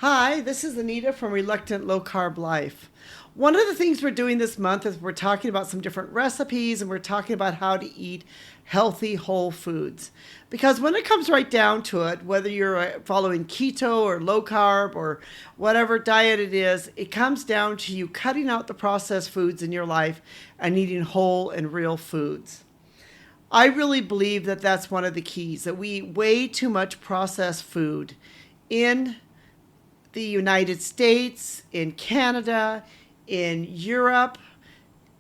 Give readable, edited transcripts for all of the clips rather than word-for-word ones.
Hi, this is Anita from Reluctant Low Carb Life. One of the things we're doing this month is we're talking about some different recipes and we're talking about how to eat healthy whole foods. Because when it comes right down to it, whether you're following keto or low carb or whatever diet it is, it comes down to you cutting out the processed foods in your life and eating whole and real foods. I really believe that that's one of the keys, that we eat way too much processed food in the United States, in Canada, in Europe,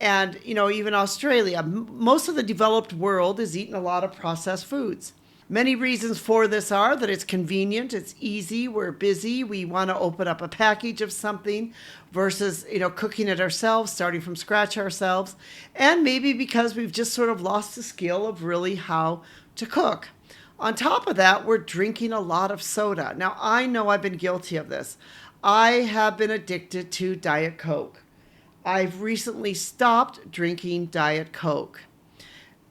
and even Australia. Most of the developed world is eating a lot of processed foods. Many reasons for this are that it's convenient, it's easy, we're busy, we want to open up a package of something versus cooking it ourselves, starting from scratch ourselves, and maybe because we've just sort of lost the skill of really how to cook. On top of that, we're drinking a lot of soda. Now, I know I've been guilty of this. I have been addicted to Diet Coke. I've recently stopped drinking Diet Coke.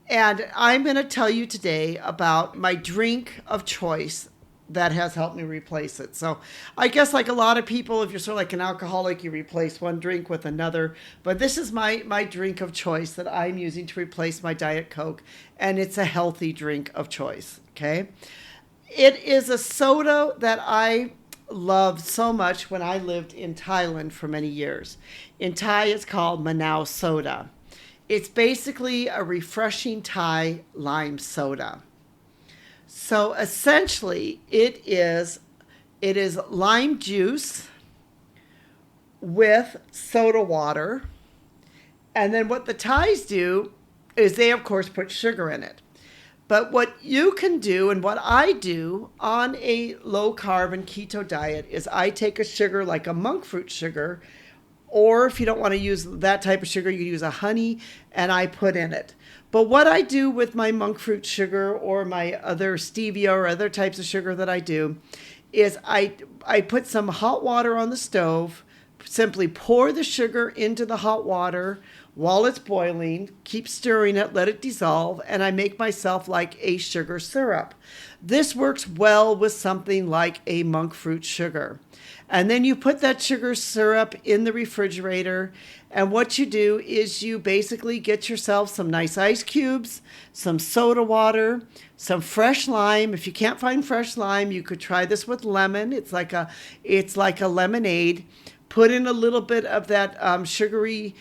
And I'm going to tell you today about my drink of choice that has helped me replace it. So I guess like a lot of people, if you're sort of like an alcoholic, you replace one drink with another. But this is my drink of choice that I'm using to replace my Diet Coke. And it's a healthy drink of choice. Okay. It is a soda that I loved so much when I lived in Thailand for many years. In Thai, it's called Manao soda. It's basically a refreshing Thai lime soda. So essentially, it is lime juice with soda water. And then what the Thais do is they, of course, put sugar in it. But what you can do and what I do on a low carb and keto diet is I take a sugar like a monk fruit sugar, or if you don't want to use that type of sugar, you use a honey, and I put in it. But what I do with my monk fruit sugar or my other stevia or other types of sugar that I do is I put some hot water on the stove, simply pour the sugar into the hot water while it's boiling, keep stirring it, let it dissolve, and I make myself like a sugar syrup. This works well with something like a monk fruit sugar. And then you put that sugar syrup in the refrigerator, and what you do is you basically get yourself some nice ice cubes, some soda water, some fresh lime. If you can't find fresh lime, you could try this with lemon. It's like a lemonade. Put in a little bit of that sugary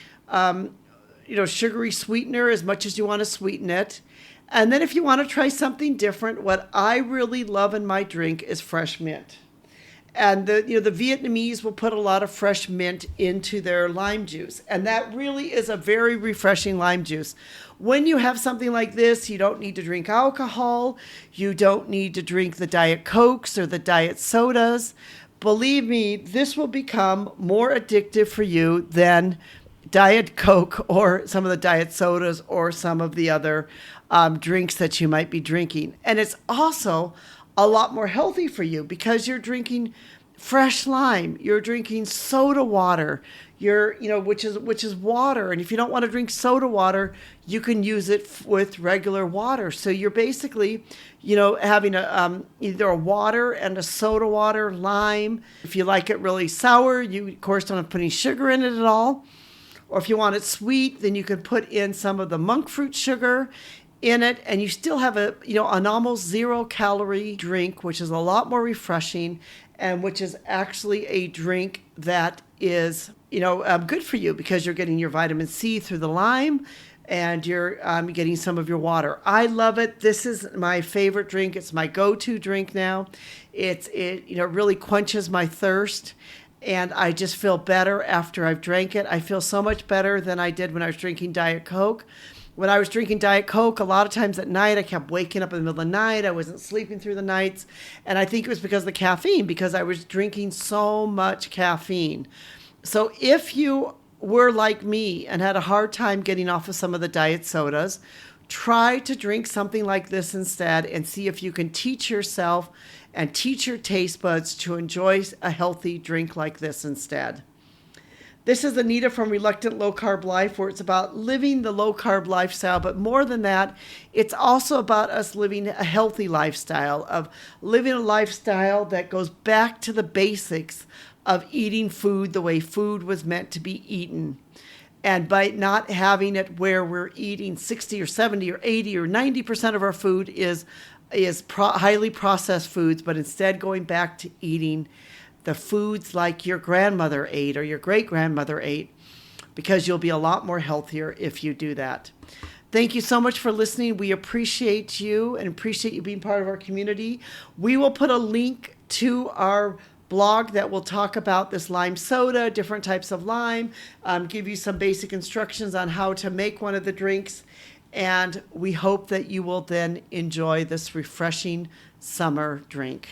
sweetener as much as you want to sweeten it. And then if you want to try something different, what I really love in my drink is fresh mint. And the Vietnamese will put a lot of fresh mint into their lime juice. And that really is a very refreshing lime juice. When you have something like this, you don't need to drink alcohol. You don't need to drink the Diet Cokes or the Diet Sodas. Believe me, this will become more addictive for you than Diet Coke or some of the Diet Sodas or some of the other drinks that you might be drinking. And it's also a lot more healthy for you because you're drinking fresh lime, you're drinking soda water, which is water. And if you don't want to drink soda water, you can use it with regular water. So you're basically, having either a water and a soda water lime. If you like it really sour, you of course don't have to put any sugar in it at all. Or if you want it sweet, then you can put in some of the monk fruit sugar in it, and you still have an almost 0-calorie drink, which is a lot more refreshing, and which is actually a drink that is good for you because you're getting your vitamin C through the lime, and you're getting some of your water. I love it. This is my favorite drink. It's my go-to drink now. It really quenches my thirst. And I just feel better after I've drank it. I feel so much better than I did when I was drinking Diet Coke. When I was drinking Diet Coke, a lot of times at night, I kept waking up in the middle of the night. I wasn't sleeping through the nights. And I think it was because of the caffeine, because I was drinking so much caffeine. So if you were like me and had a hard time getting off of some of the diet sodas, try to drink something like this instead and see if you can teach yourself and teach your taste buds to enjoy a healthy drink like this instead. This is Anita from Reluctant Low Carb Life, where it's about living the low carb lifestyle. But more than that, it's also about us living a healthy lifestyle, of living a lifestyle that goes back to the basics of eating food the way food was meant to be eaten. And by not having it where we're eating 60 or 70 or 80 or 90% of our food is highly processed foods, but instead going back to eating the foods like your grandmother ate or your great-grandmother ate, because you'll be a lot more healthier if you do that. Thank you so much for listening. We appreciate you and appreciate you being part of our community. We will put a link to our blog that will talk about this lime soda, different types of lime, give you some basic instructions on how to make one of the drinks. And we hope that you will then enjoy this refreshing summer drink.